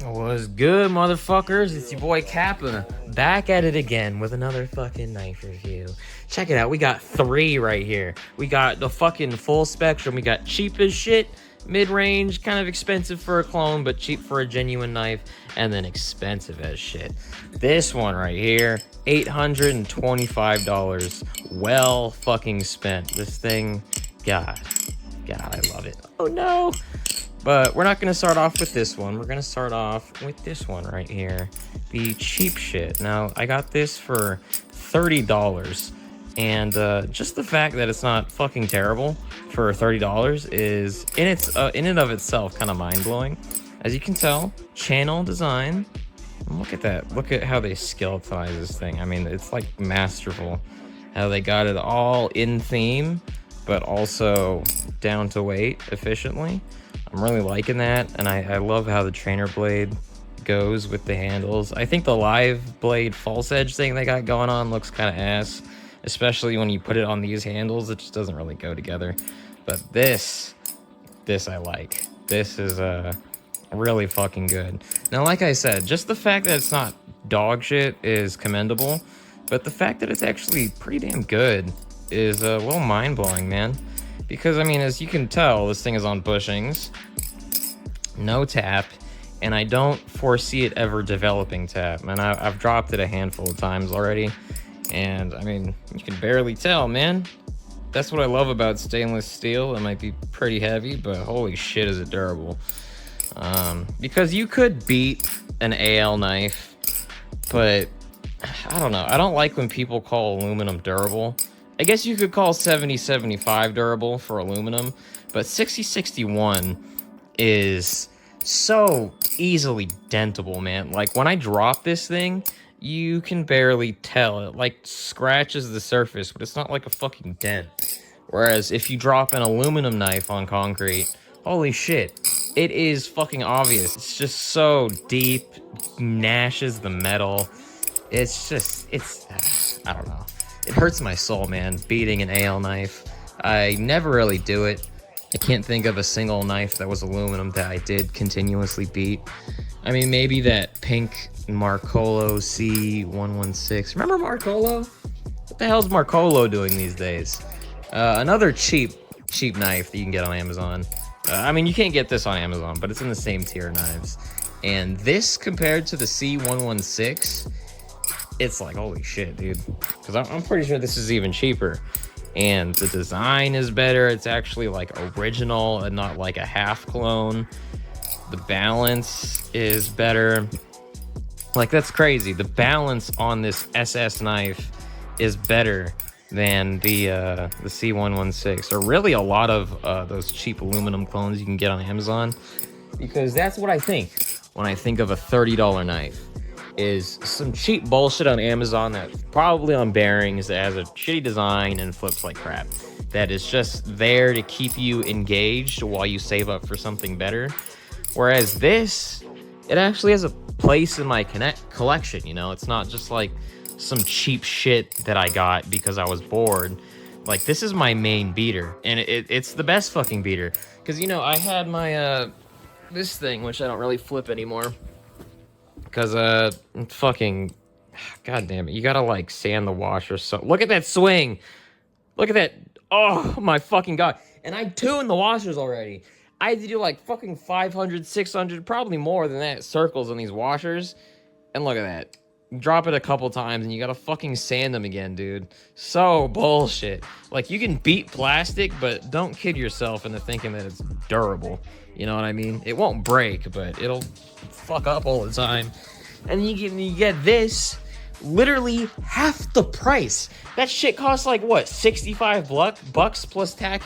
What's good, motherfuckers? It's your boy Kappa, back at it again with another fucking knife review. Check it out, we got three right here. We got the fucking full spectrum. We got cheap as shit, mid-range, kind of expensive for a clone, but cheap for a genuine knife, and then expensive as shit. This one right here, $825. Well fucking spent. This thing, God, I love it. Oh no! But we're not going to start off with this one. We're going to start off with this one right here. The cheap shit. Now, I got this for $30. And just the fact that it's not fucking terrible for $30 is, in and of itself, kind of mind-blowing. As you can tell, channel design. Look at that. Look at how they skeletonize this thing. I mean, it's like masterful. How they got it all in theme, but also down to weight efficiently. I'm really liking that, and I love how the trainer blade goes with the handles. I think the live blade false edge thing they got going on looks kind of ass, especially when you put it on these handles. It just doesn't really go together. But this I like. This is really fucking good. Now, like I said, just the fact that it's not dog shit is commendable, but the fact that it's actually pretty damn good is a little mind-blowing, man. Because, I mean, as you can tell, this thing is on bushings, no tap, and I don't foresee it ever developing tap. And I've dropped it a handful of times already, and, I mean, you can barely tell, man. That's what I love about stainless steel. It might be pretty heavy, but holy shit is it durable. Because you could beat an AL knife, but I don't know. I don't like when people call aluminum durable. I guess you could call 70-75 durable for aluminum, but 60-61 is so easily dentable, man. Like, when I drop this thing, you can barely tell. It, like, scratches the surface, but it's not like a fucking dent. Whereas, if you drop an aluminum knife on concrete, holy shit, it is fucking obvious. It's just so deep, gnashes the metal. It's just, I don't know. It hurts my soul, man, beating an AL knife. I never really do it. I can't think of a single knife that was aluminum that I did continuously beat. I mean, maybe that pink Marcolo C116. Remember Marcolo? What the hell's Marcolo doing these days? Another cheap knife that you can get on Amazon. I mean, you can't get this on Amazon, but it's in the same tier of knives. And this, compared to the C116, it's like, holy shit, dude. Because I'm pretty sure this is even cheaper. And the design is better. It's actually like original and not like a half clone. The balance is better. Like, that's crazy. The balance on this SS knife is better than the C116. Or really a lot of those cheap aluminum clones you can get on Amazon. Because that's what I think when I think of a $30 knife. Is some cheap bullshit on Amazon that's probably on bearings, that has a shitty design and flips like crap. That is just there to keep you engaged while you save up for something better. Whereas this, it actually has a place in my collection, you know? It's not just like some cheap shit that I got because I was bored. Like, this is my main beater, and it's the best fucking beater. Because, you know, I had my, this thing, which I don't really flip anymore. Because, fucking, god damn it, you gotta, like, sand the washer. So, look at that swing! Look at that! Oh, my fucking god. And I tuned the washers already. I had to do, like, fucking 500, 600, probably more than that, circles on these washers. And look at that. Drop it a couple times and you gotta fucking sand them again, dude. So bullshit. Like, you can beat plastic, but don't kid yourself into thinking that it's durable. You know what I mean? It won't break, but it'll fuck up all the time. And you get this, literally half the price. That shit costs like, what, 65 bucks plus tax,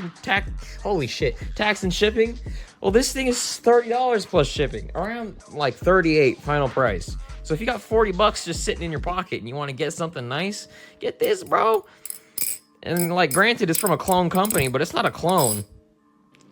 holy shit, tax and shipping? Well, this thing is $30 plus shipping, around like 38 final price. So if you got 40 bucks just sitting in your pocket and you want to get something nice, get this, bro. And, like, granted, it's from a clone company, but it's not a clone.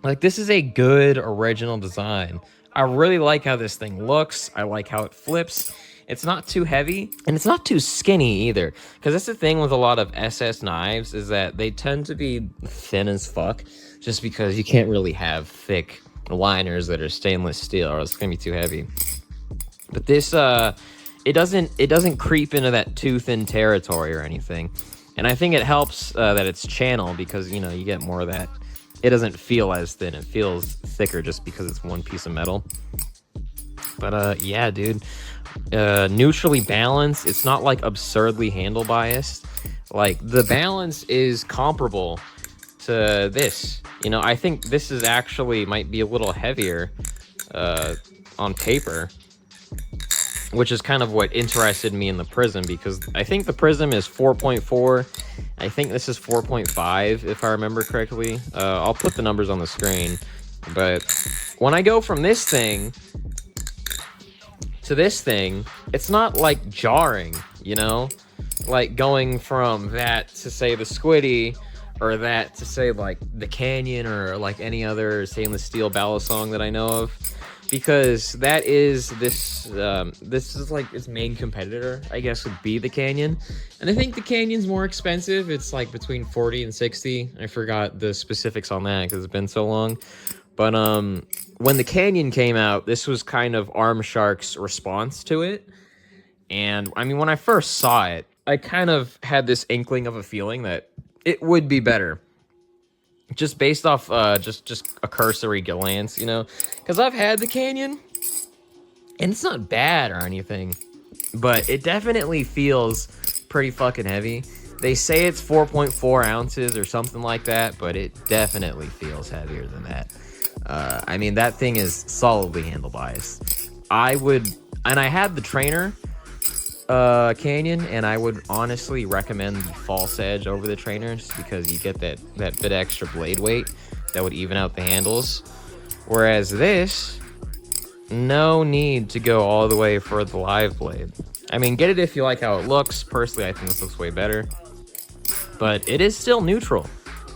Like, this is a good original design. I really like how this thing looks. I like how it flips. It's not too heavy, and it's not too skinny either. Because that's the thing with a lot of SS knives, is that they tend to be thin as fuck, just because you can't really have thick liners that are stainless steel, or it's going to be too heavy. But this, it doesn't creep into that too thin territory or anything. And I think it helps that it's channel, because, you know, you get more of that. It doesn't feel as thin. It feels thicker just because it's one piece of metal. But yeah, dude, neutrally balanced. It's not like absurdly handle biased. Like, the balance is comparable to this. You know, I think this is actually might be a little heavier on paper, which is kind of what interested me in the Prism, because I think the Prism is 4.4. I think this is 4.5, if I remember correctly. I'll put the numbers on the screen. But when I go from this thing to this thing, it's not like jarring, you know? Like going from that to, say, the Squiddy, or that to, say, like the Canyon, or like any other stainless steel ballast song that I know of. Because that is this is like its main competitor, I guess, would be the Canyon. And I think the Canyon's more expensive. It's like between 40 and 60. I forgot the specifics on that because it's been so long. But when the Canyon came out, this was kind of Arm Shark's response to it. And I mean, when I first saw it, I kind of had this inkling of a feeling that it would be better. Just based off just a cursory glance, you know, because I've had the Canyon, and it's not bad or anything, but it definitely feels pretty fucking heavy. They say it's 4.4 ounces or something like that, but it definitely feels heavier than that. I mean, that thing is solidly handle biased. I had the trainer Canyon, and I would honestly recommend the false edge over the trainer, just because you get that bit extra blade weight that would even out the handles. Whereas this, no need to go all the way for the live blade. I mean, get it if you like how it looks. Personally, I think this looks way better, but it is still neutral.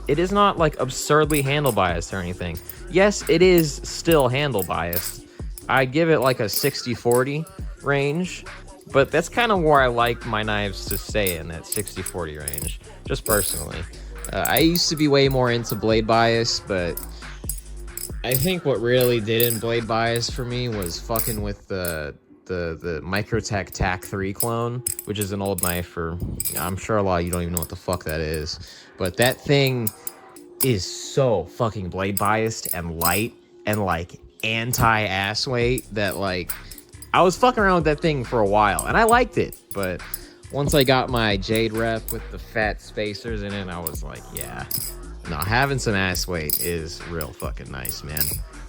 It is not like absurdly handle biased or anything. Yes, it is still handle biased. I'd give it like a 60-40 range. But that's kind of where I like my knives to stay, in that 60-40 range, just personally. I used to be way more into blade bias, but I think what really did in blade bias for me was fucking with the Microtech TAC 3 clone, which is an old knife for, I'm sure a lot of you don't even know what the fuck that is. But that thing is so fucking blade biased and light and like anti-ass weight that, like, I was fucking around with that thing for a while, and I liked it, but once I got my Jade rep with the fat spacers in it, I was like, yeah, no, having some ass weight is real fucking nice, man.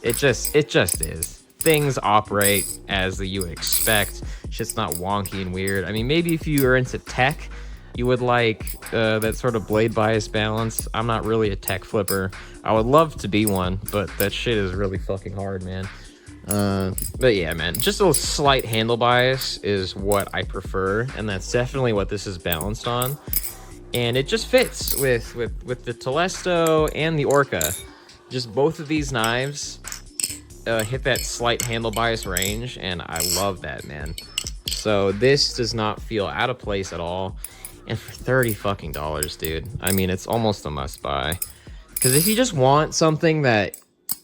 It just is. Things operate as you would expect. Shit's not wonky and weird. I mean, maybe if you are into tech, you would like that sort of blade bias balance. I'm not really a tech flipper. I would love to be one, but that shit is really fucking hard, man. But yeah, man, just a slight handle bias is what I prefer, and that's definitely what this is balanced on. And it just fits with the Telesto and the Orca. Just both of these knives hit that slight handle bias range, and I love that, man. So this does not feel out of place at all. And for $30 fucking dollars, dude, I mean, it's almost a must buy. Because if you just want something that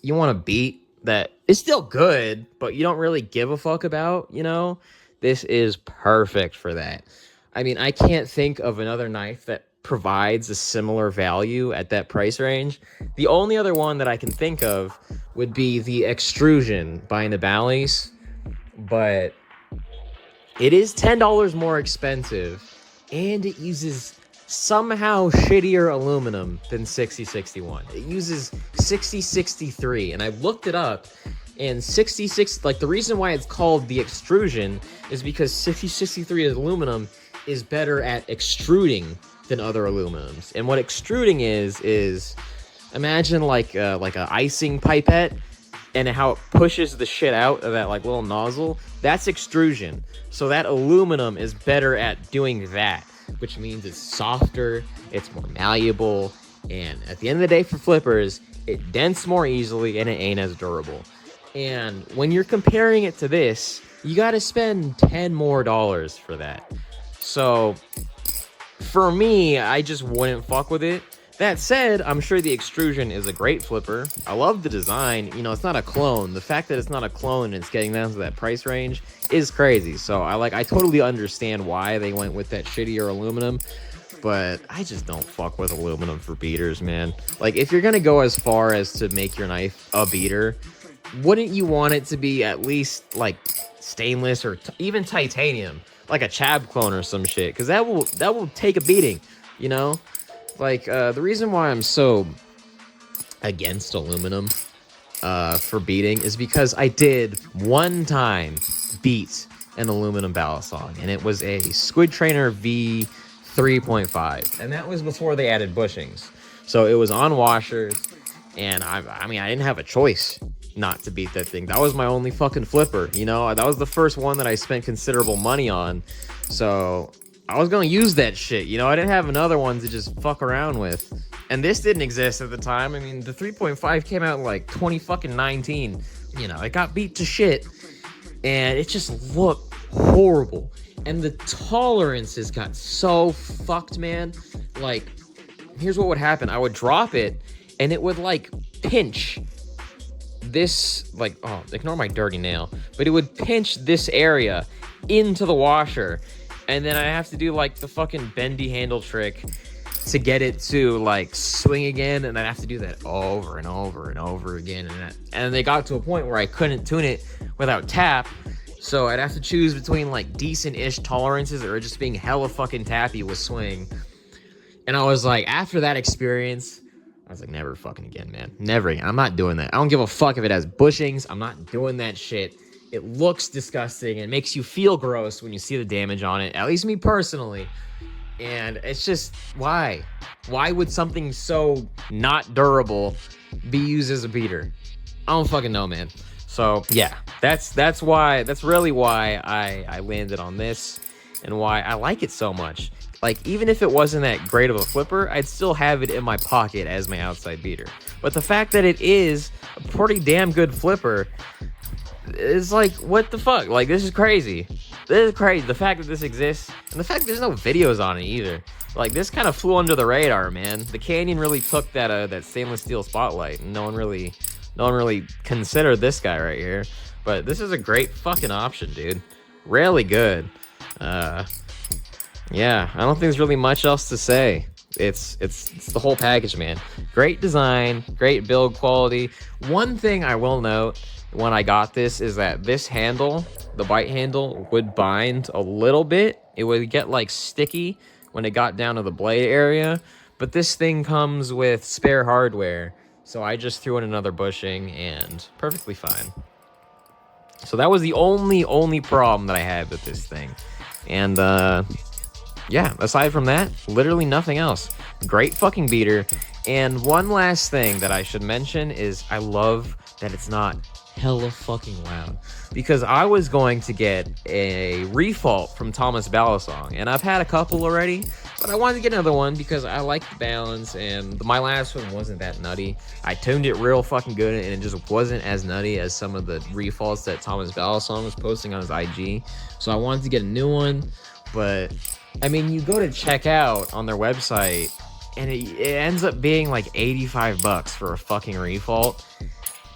you want to beat, that is still good, but you don't really give a fuck about, you know, this is perfect for that. I mean, I can't think of another knife that provides a similar value at that price range. The only other one that I can think of would be the Extrusion by Nibali's, but it is $10 more expensive, and it uses somehow shittier aluminum than 6061. It uses 6063, and I looked it up, and 66, like, the reason why it's called the Extrusion is because 6063 aluminum is better at extruding than other aluminums. And what extruding is imagine like a icing pipette, and how it pushes the shit out of that like little nozzle. That's extrusion. So that aluminum is better at doing that, which means it's softer, it's more malleable, and at the end of the day for flippers, it dents more easily and it ain't as durable. And when you're comparing it to this, you gotta spend $10 more for that. So for me, I just wouldn't fuck with it, That said, I'm sure the extrusion is a great flipper. I love the design. You know, it's not a clone. The fact that it's not a clone and it's getting down to that price range is crazy. So I totally understand why they went with that shittier aluminum, but I just don't fuck with aluminum for beaters, man. Like, if you're gonna go as far as to make your knife a beater, wouldn't you want it to be at least like stainless or even titanium, like a Chab clone or some shit? Because that will take a beating, you know. Like, the reason why I'm so against aluminum for beating is because I did one time beat an aluminum balisong, and it was a Squid Trainer V 3.5, and that was before they added bushings. So it was on washers, and I mean, I didn't have a choice not to beat that thing. That was my only fucking flipper, you know? That was the first one that I spent considerable money on, so I was gonna use that shit, you know? I didn't have another one to just fuck around with. And this didn't exist at the time. I mean, the 3.5 came out in like 2019. You know, it got beat to shit. And it just looked horrible. And the tolerances got so fucked, man. Like, here's what would happen. I would drop it, and it would, like, pinch this, like, oh, ignore my dirty nail. But it would pinch this area into the washer. And then I have to do, like, the fucking bendy handle trick to get it to, like, swing again. And I'd have to do that over and over and over again. And they got to a point where I couldn't tune it without tap. So I'd have to choose between, like, decent-ish tolerances or just being hella fucking tappy with swing. And I was like, after that experience, I was like, never fucking again, man. Never again. I'm not doing that. I don't give a fuck if it has bushings. I'm not doing that shit. It looks disgusting. It makes you feel gross when you see the damage on it. At least me personally. And it's just, why? Why would something so not durable be used as a beater? I don't fucking know, man. So yeah, that's really why I landed on this and why I like it so much. Like, even if it wasn't that great of a flipper, I'd still have it in my pocket as my outside beater. But the fact that it is a pretty damn good flipper is like, what the fuck? Like, this is crazy. This is crazy. The fact that this exists, and the fact that there's no videos on it either. Like, this kind of flew under the radar, man. The Canyon really took that stainless steel spotlight, and no one really considered this guy right here. But this is a great fucking option, dude. Really good. Yeah, I don't think there's really much else to say. It's the whole package, man. Great design, great build quality. One thing I will note when I got this is that this handle, the bite handle, would bind a little bit. It would get, like, sticky when it got down to the blade area. But this thing comes with spare hardware, so I just threw in another bushing and perfectly fine. So that was the only problem that I had with this thing. And yeah, aside from that, literally nothing else. Great fucking beater. And one last thing that I should mention is I love that it's not hella fucking loud, because I was going to get a refault from Thomas Balisong, and I've had a couple already, but I wanted to get another one because I like the balance, and my last one wasn't that nutty. I tuned it real fucking good, and it just wasn't as nutty as some of the refaults that Thomas Balisong was posting on his IG, so I wanted to get a new one. But I mean, you go to check out on their website, and it ends up being like $85 for a fucking refault.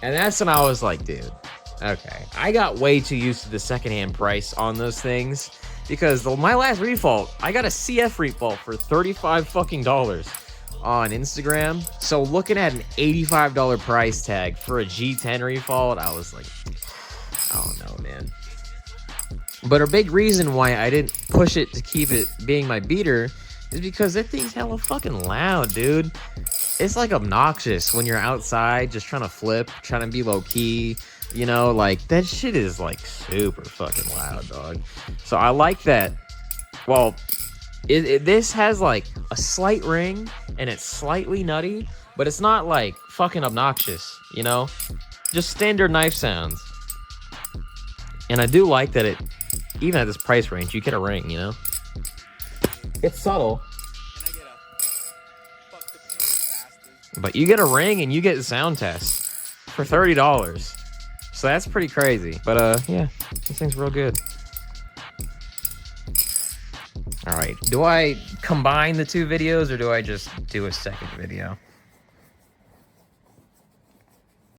And that's when I was like, dude, okay. I got way too used to the secondhand price on those things, because my last refault, I got a CF refault for $35 fucking on Instagram. So looking at an $85 price tag for a G10 refault, I was like, I don't know, man. But a big reason why I didn't push it to keep it being my beater is because that thing's hella fucking loud, dude. It's like obnoxious when you're outside just trying to flip, trying to be low key, you know, like that shit is like super fucking loud, dog. So I like that. Well, this has like a slight ring and it's slightly nutty, but it's not like fucking obnoxious, you know, just standard knife sounds. And I do like that it, even at this price range, you get a ring, you know, it's subtle. But you get a ring and you get sound tests for $30. So that's pretty crazy. But yeah, this thing's real good. All right, do I combine the two videos or do I just do a second video?